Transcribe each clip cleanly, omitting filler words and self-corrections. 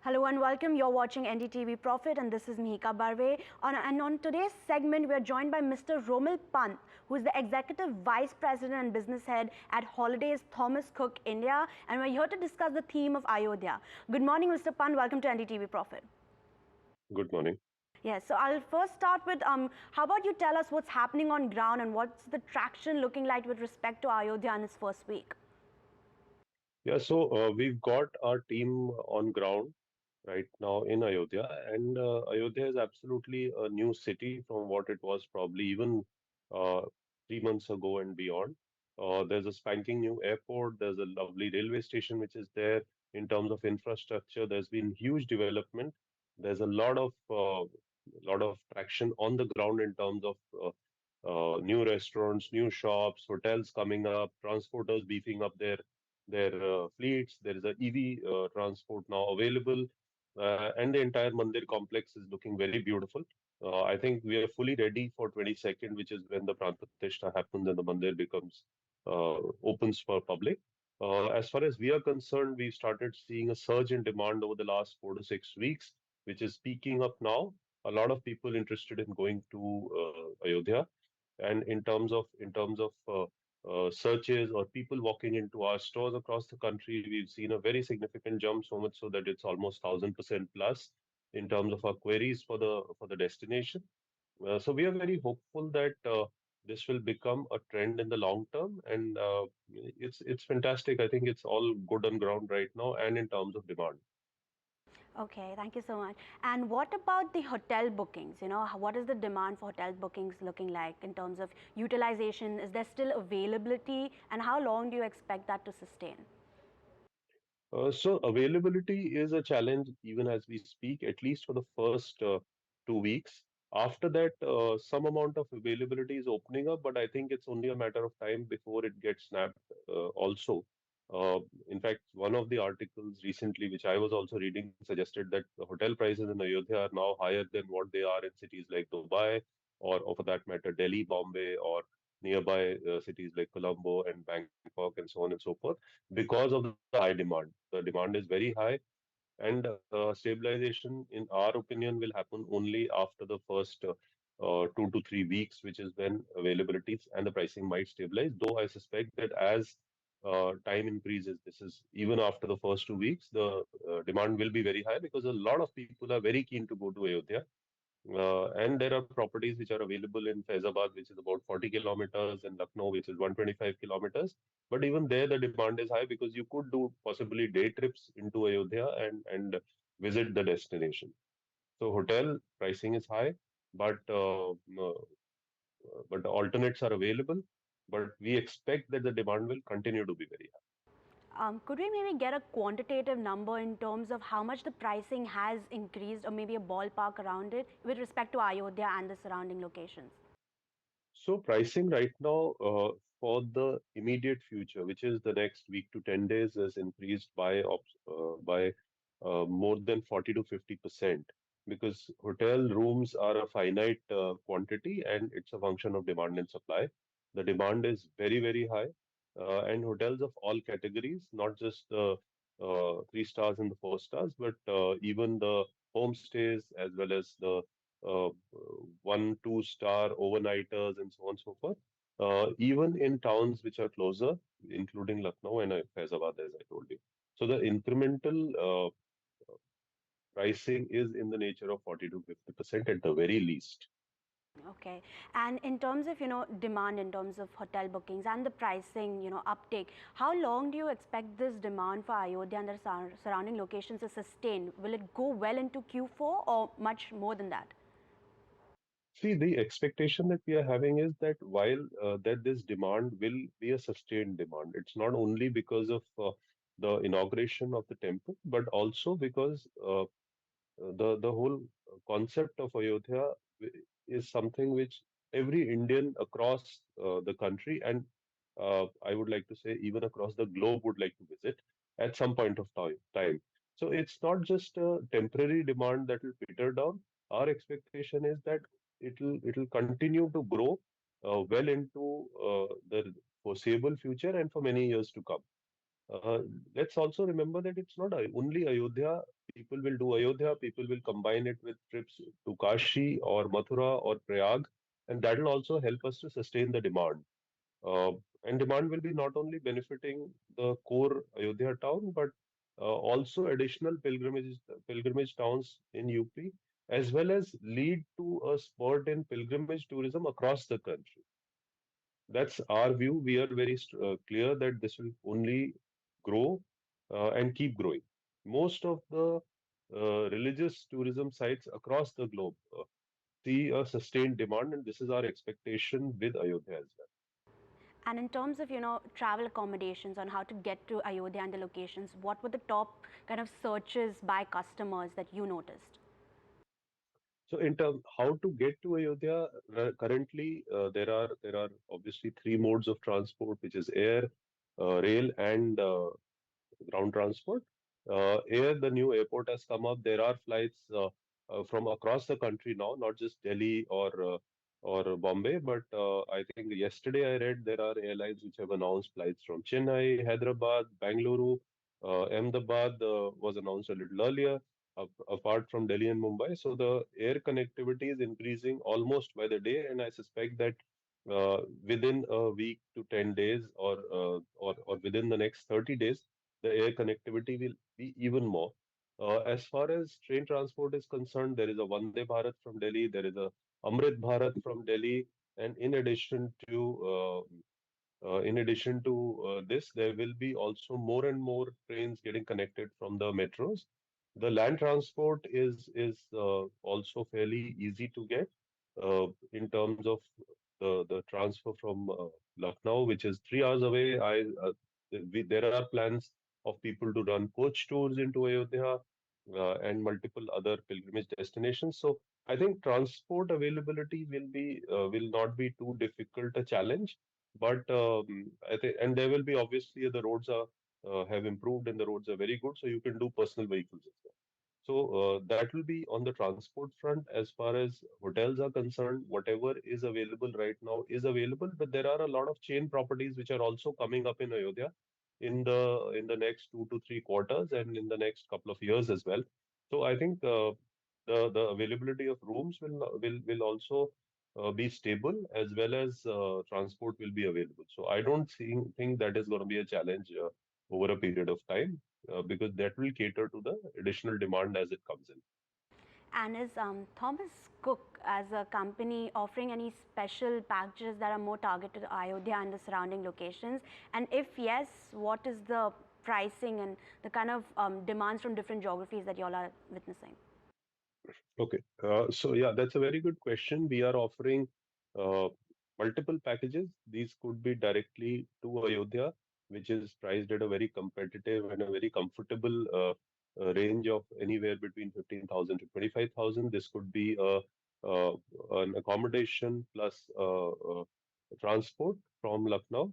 Hello and welcome. You're watching NDTV Profit and this is Mihika Barve. On today's segment, we are joined by Mr. Romil Pant, who is the Executive Vice President and Business Head at Holidays Thomas Cook India. And we're here to discuss the theme of Ayodhya. Good morning, Mr. Pant. Welcome to NDTV Profit. Good morning. Yes, so I'll first start with how about you tell us what's happening on ground and what's the traction looking like with respect to Ayodhya in its first week? Yeah, so we've got our team on ground right now in Ayodhya, and Ayodhya is absolutely a new city from what it was probably even uh, 3 months ago and beyond. There's a spanking new airport, there's a lovely railway station which is there. In terms of infrastructure, there's been huge development. There's a lot of traction on the ground in terms of new restaurants, new shops, hotels coming up, transporters beefing up their fleets. There is a EV transport now available, and the entire Mandir complex is looking very beautiful. I think we are fully ready for 22nd, which is when the Pran Pratishtha happens and the Mandir becomes opens for public. As far as we are concerned, we started seeing a surge in demand over the last 4 to 6 weeks, which is peaking up now. A lot of people interested in going to Ayodhya, and in terms of searches or people walking into our stores across the country, we've seen a very significant jump, so much so that it's almost 1000% plus in terms of our queries for the destination. So we are very hopeful that this will become a trend in the long term, and it's fantastic. I think it's all good on ground right now, and in terms of demand. Okay, thank you so much. And what about the hotel bookings? What is the demand for hotel bookings looking like in terms of utilization? Is there still availability? And how long do you expect that to sustain? So availability is a challenge even as we speak, at least for the first 2 weeks. After that, some amount of availability is opening up, but I think it's only a matter of time before it gets snapped also. In fact, one of the articles recently, which I was also reading, suggested that the hotel prices in Ayodhya are now higher than what they are in cities like Dubai, or for that matter, Delhi, Bombay, or nearby cities like Colombo and Bangkok, and so on and so forth, because of the high demand. The demand is very high, and stabilization, in our opinion, will happen only after the first 2 to 3 weeks, which is when availabilities and the pricing might stabilize. Though I suspect that as time increases, this is even after the first 2 weeks, the demand will be very high because a lot of people are very keen to go to Ayodhya. And there are properties which are available in Faizabad, which is about 40 kilometers, and Lucknow, which is 125 kilometers. But even there, the demand is high because you could do possibly day trips into Ayodhya and visit the destination. So hotel pricing is high, but the alternates are available. But we expect that the demand will continue to be very high. Could we maybe get a quantitative number in terms of how much the pricing has increased or maybe a ballpark around it with respect to Ayodhya and the surrounding locations? So pricing right now for the immediate future, which is the next week to 10 days, is increased by more than 40 to 50% because hotel rooms are a finite quantity and it's a function of demand and supply. The demand is very, very high, and hotels of all categories, not just the 3 stars and the 4 stars, but even the homestays as well as the 1, 2 star overnighters and so on and so forth. Even in towns which are closer, including Lucknow and Faizabad, as I told you. So the incremental pricing is in the nature of 40 to 50% at the very least. Okay. And in terms of, demand in terms of hotel bookings and the pricing, uptake, how long do you expect this demand for Ayodhya and the surrounding locations to sustain? Will it go well into Q4 or much more than that? See, the expectation that we are having is that while that this demand will be a sustained demand, it's not only because of the inauguration of the temple, but also because the whole concept of Ayodhya is something which every Indian across the country and I would like to say even across the globe would like to visit at some point of time. So it's not just a temporary demand that will peter down. Our expectation is that it'll continue to grow well into the foreseeable future and for many years to come. Uh, let's also remember that it's not only Ayodhya. People will do Ayodhya, people will combine it with trips to Kashi or Mathura or Prayag, and that will also help us to sustain the demand. Uh, and demand will be not only benefiting the core Ayodhya town, but also additional pilgrimage towns in UP, as well as lead to a spurt in pilgrimage tourism across the country. That's our view. We are very clear that this will only grow and keep growing. Most of the religious tourism sites across the globe see a sustained demand, and this is our expectation with Ayodhya as well. And in terms of, travel accommodations on how to get to Ayodhya and the locations, what were the top kind of searches by customers that you noticed? So, in terms how to get to Ayodhya, currently there are obviously three modes of transport, which is air, rail, and ground transport. Here, the new airport has come up. There are flights from across the country now, not just Delhi or Bombay, but I think yesterday I read there are airlines which have announced flights from Chennai, Hyderabad, Bangalore, Ahmedabad was announced a little earlier, apart from Delhi and Mumbai. So the air connectivity is increasing almost by the day, and I suspect that within a week to 10 days or within the next 30 days, the air connectivity will be even more. As far as train transport is concerned, there is a Vande Bharat from Delhi, there is a Amrit Bharat from Delhi, and in addition to this, there will be also more and more trains getting connected from the metros. The land transport is also fairly easy to get in terms of the transfer from Lucknow, which is 3 hours away. There are plans of people to run coach tours into Ayodhya and multiple other pilgrimage destinations. So I think transport availability will not be too difficult a challenge, but I think, and there will be obviously the roads are have improved and the roads are very good, so you can do personal vehicles as well. So that will be on the transport front. As far as hotels are concerned, whatever is available right now is available, but there are a lot of chain properties which are also coming up in Ayodhya in the next 2 to 3 quarters and in the next couple of years as well. So I think the availability of rooms will also be stable, as well as transport will be available. So I don't think that is going to be a challenge over a period of time because that will cater to the additional demand as it comes in. And is Thomas Cook as a company offering any special packages that are more targeted to Ayodhya and the surrounding locations? And if yes, what is the pricing and the kind of demands from different geographies that you all are witnessing? Okay. So yeah, that's a very good question. We are offering uh, multiple packages. These could be directly to Ayodhya, which is priced at a very competitive and a very comfortable range of anywhere between 15,000 to 25,000. This could be uh, an accommodation plus transport from Lucknow.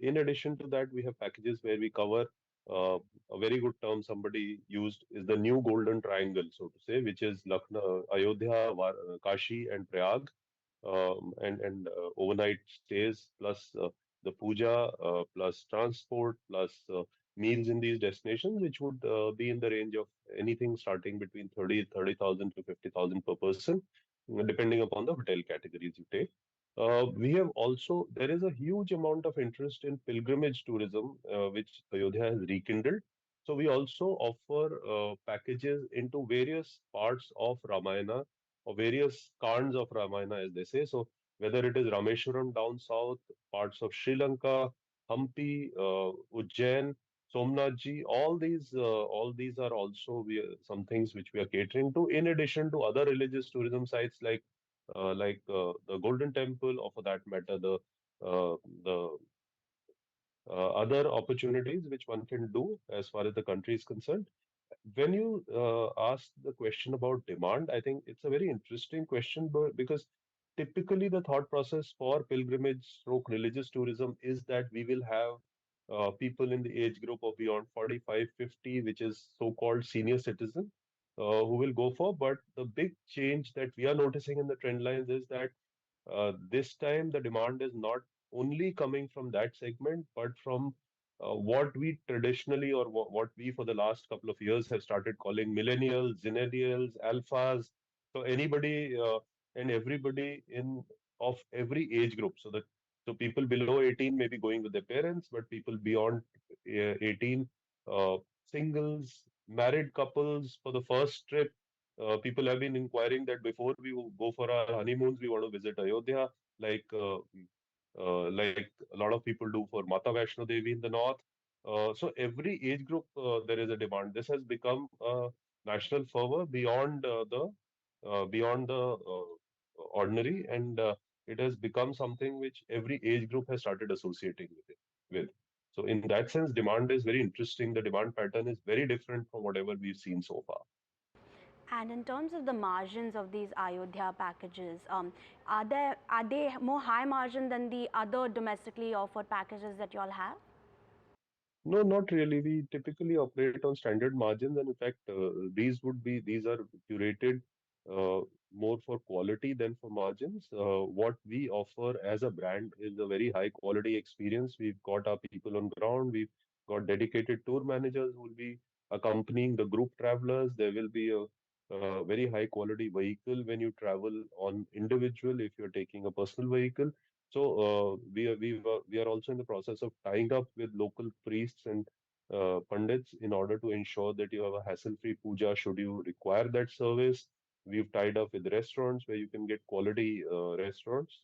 In addition to that, we have packages where we cover a very good term somebody used is the new golden triangle, so to say, which is Lucknow, Ayodhya, Kashi, and Prayag, and overnight stays plus the puja plus transport plus meals in these destinations, which would be in the range of anything starting between 30,000 to 50,000 per person, depending upon the hotel categories you take. There is a huge amount of interest in pilgrimage tourism, which Ayodhya has rekindled. So we also offer packages into various parts of Ramayana or various Khands of Ramayana, as they say. So whether it is Rameshwaram down south, parts of Sri Lanka, Hampi, Ujjain, Somnathji, all these are also some things which we are catering to, in addition to other religious tourism sites like the Golden Temple, or for that matter, the other opportunities which one can do as far as the country is concerned. When you ask the question about demand, I think it's a very interesting question, because typically the thought process for pilgrimage stroke religious tourism is that we will have people in the age group of beyond 45, 50, which is so-called senior citizen, who will go for. But the big change that we are noticing in the trend lines is that this time the demand is not only coming from that segment, but from what we traditionally or what we for the last couple of years have started calling millennials, zennials, alphas. So anybody and everybody in of every age group. So people below 18 may be going with their parents, but people beyond 18, singles, married couples for the first trip. People have been inquiring that before we go for our honeymoons, we want to visit Ayodhya, like a lot of people do for Mata Vaishno Devi in the north. So every age group, there is a demand. This has become a national fervor beyond the ordinary, and it has become something which every age group has started associating with. So in that sense, demand is very interesting. The demand pattern is very different from whatever we've seen so far. And in terms of the margins of these Ayodhya packages, are they more high margin than the other domestically offered packages that you all have? No, not really. We typically operate on standard margins, and in fact, these are curated uh, more for quality than for margins. What we offer as a brand is a very high quality experience. We've got our people on ground. We've got dedicated tour managers who will be accompanying the group travelers. There will be a very high quality vehicle when you travel on individual if you're taking a personal vehicle. So we are also in the process of tying up with local priests and pandits in order to ensure that you have a hassle-free puja should you require that service. We've tied up with restaurants where you can get quality restaurants.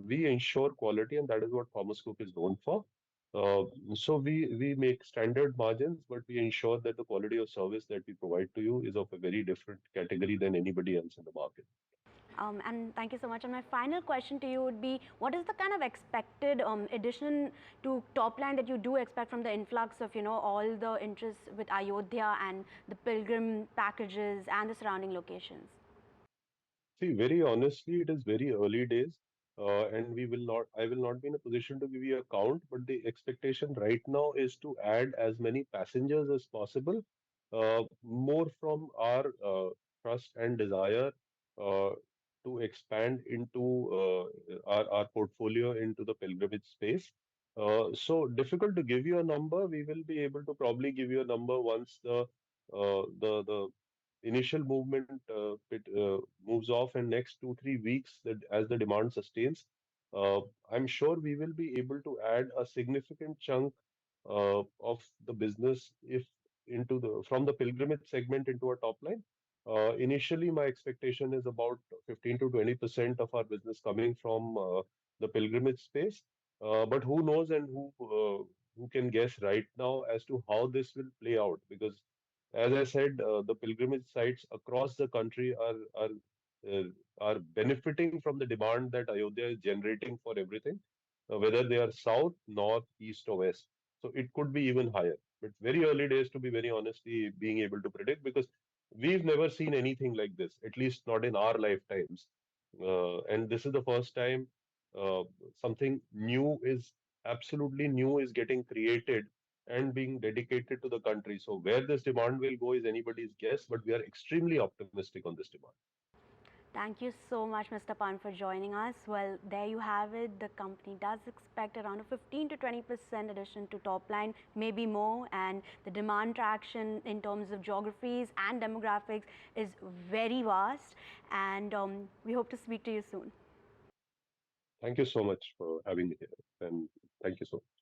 We ensure quality, and that is what Thomas Cook is known for. Uh, so we make standard margins, but we ensure that the quality of service that we provide to you is of a very different category than anybody else in the market. And thank you so much. And my final question to you would be, what is the kind of expected addition to top line that you do expect from the influx of, all the interest with Ayodhya and the pilgrim packages and the surrounding locations? See, very honestly, it is very early days, and I will not be in a position to give you a count, but the expectation right now is to add as many passengers as possible, more from our trust and desire uh, to expand into our portfolio into the pilgrimage space. So difficult to give you a number. We will be able to probably give you a number once the initial movement moves off in next 2 3 weeks that as the demand sustains. I'm sure we will be able to add a significant chunk of the business if into the from the pilgrimage segment into our top line. Initially, my expectation is about 15 to 20% of our business coming from the pilgrimage space. But who knows and who can guess right now as to how this will play out? Because as I said, the pilgrimage sites across the country uh, are benefiting from the demand that Ayodhya is generating for everything, whether they are south, north, east, or west. So it could be even higher. But very early days to be very honestly being able to predict because we've never seen anything like this, at least not in our lifetimes. And this is the first time uh, something new is absolutely new is getting created and being dedicated to the country. So where this demand will go is anybody's guess, but we are extremely optimistic on this demand. Thank you so much, Mr. Pan, for joining us. Well, there you have it. The company does expect around a 15 to 20% addition to top line, maybe more. And the demand traction in terms of geographies and demographics is very vast. And we hope to speak to you soon. Thank you so much for having me here, and thank you so much.